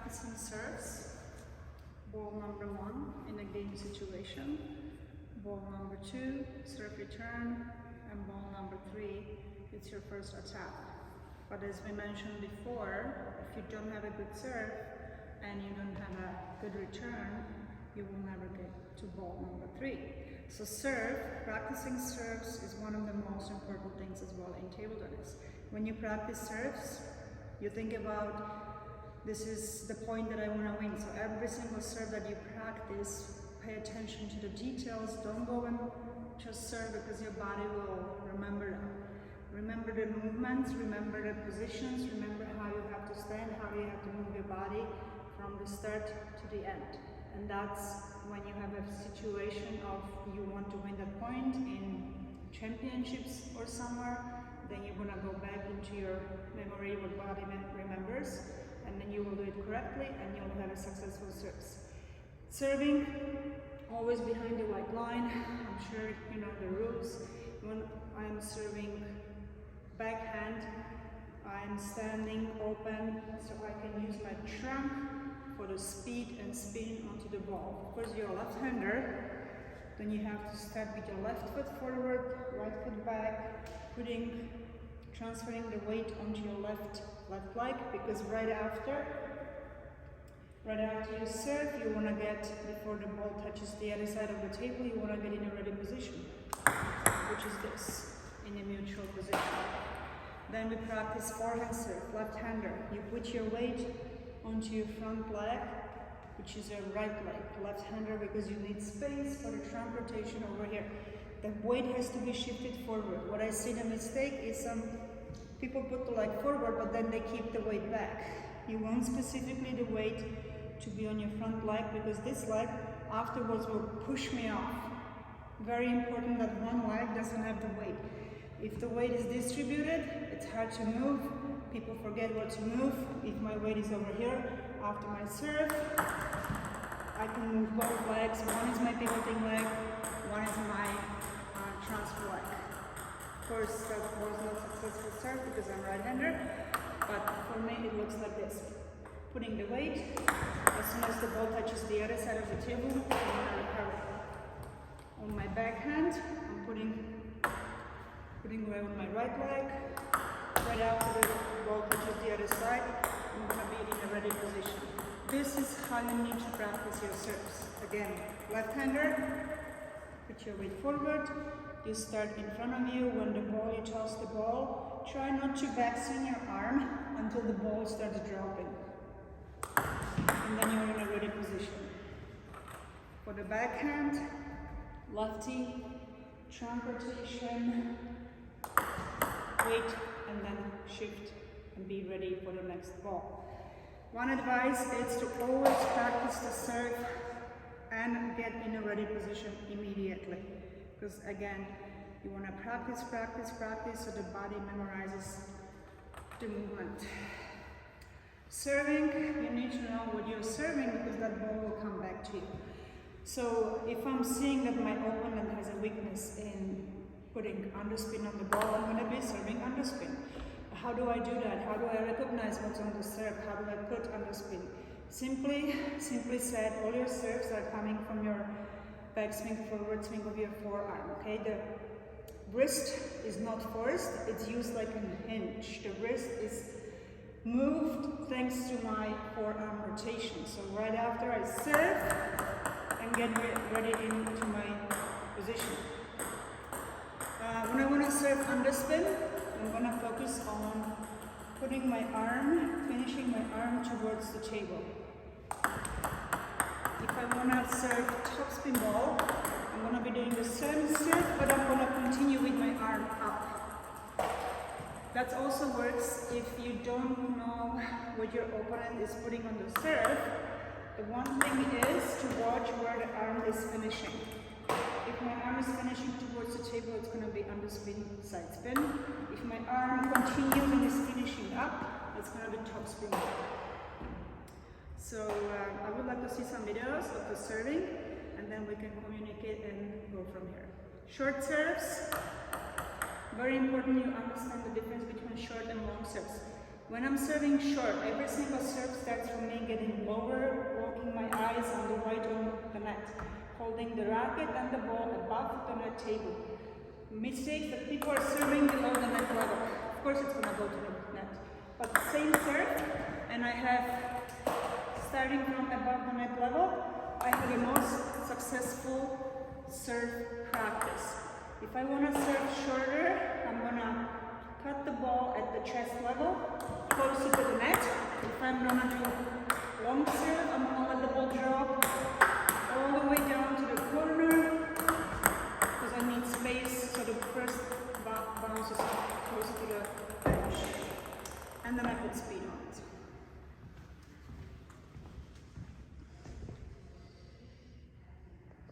practicing serves. Ball number 1 in a game situation. Ball number 2, serve return. And ball number 3, it's your first attack. But as we mentioned before, if you don't have a good serve and you don't have a good return, you will never get to ball number 3. So practicing serves is one of the most important things as well in table tennis. When you practice serves, you think about, this is the point that I want to win. So every single serve that you practice, pay attention to the details. Don't go and just serve because your body will remember them. Remember the movements, remember the positions, remember how you have to stand, how you have to move your body from the start to the end. And that's when you have a situation of you want to win that point in championships or somewhere, then you're gonna go back into your memory, what body remembers, and then you will do it correctly and you'll have a successful service. Serving, always behind the white line. I'm sure you know the rules. When I'm serving backhand, I'm standing open so I can use my trunk for the speed and spin onto the ball. Of course, you're a left-hander, then you have to start with your left foot forward, right foot back, transferring the weight onto your left leg, because right after you serve, you want to get, before the ball touches the other side of the table, you want to get in a ready position, which is this, in a neutral position. Then we practice forehand serve, left-hander. You put your weight onto your front leg, which is your right leg, left-hander, because you need space for the trunk rotation over here. The weight has to be shifted forward. What I see the mistake is some people put the leg forward, but then they keep the weight back. You want specifically the weight to be on your front leg, because this leg afterwards will push me off. Very important that one leg doesn't have the weight. If the weight is distributed, it's hard to move. People forget where to move. If my weight is over here, after my serve, I can move both legs. One is my pivoting leg, one is my transfer leg. Of course, that was not successful serve because I'm right-hander, but for me it looks like this. Putting the weight, as soon as the ball touches the other side of the table, I'm going to recover. On my backhand, I'm putting away with my right leg. Right after the ball touches the other side, I'm going to be in a ready position. This is how you need to practice your serves. Again, left-hander, put your weight forward. You start in front of you. When the ball, you toss the ball. Try not to backswing your arm until the ball starts dropping. And then you're in a ready position. For the backhand, lefty, trunk rotation, wait, and then shift and be ready for the next ball. One advice is to always practice the serve and get in a ready position immediately. Because again, you want to practice so the body memorizes the movement. Serving, you need to know what you're serving because that ball will come back to you. So if I'm seeing that my opponent has a weakness in putting underspin on the ball, I'm going to be serving underspin. How do I do that? How do I recognize what's on the serve? How do I put underspin? Simply said, all your serves are coming from your backswing, forward swing of your forearm. Okay, the wrist is not forced, it's used like a hinge. The wrist is moved thanks to my forearm rotation. So right after I serve, and get ready into my position. When I want to serve underspin, I'm going to focus on putting my arm, finishing my arm towards the table. If I want to serve topspin ball, I'm going to be doing the same serve, but I'm going to continue with my arm up. That also works if you don't know what your opponent is putting on the serve. The one thing is to watch where the arm is finishing. If my arm is finishing towards the table, it's going to be underspin, side spin. If my arm continues and is finishing up, it's going to be topspin. So I would like to see some videos of the serving, and then we can communicate and go from here. Short serves. Very important you understand the difference between short and long serves. When I'm serving short, every single serve starts from me getting getting lower, locking my eyes on the right on the net, holding the racket and the ball above the net table. Mistakes that people are serving below the net level. Of course it's gonna go to the net. But the same serve, and I have, starting from above the net level, I have the most successful serve practice. If I wanna serve shorter, I'm gonna cut the ball at the chest level, closer to the net. If I'm gonna do long serve, I'm gonna let the ball drop all the way down to the corner, because I need space so the first bounce is close to the edge. And then I put speed on.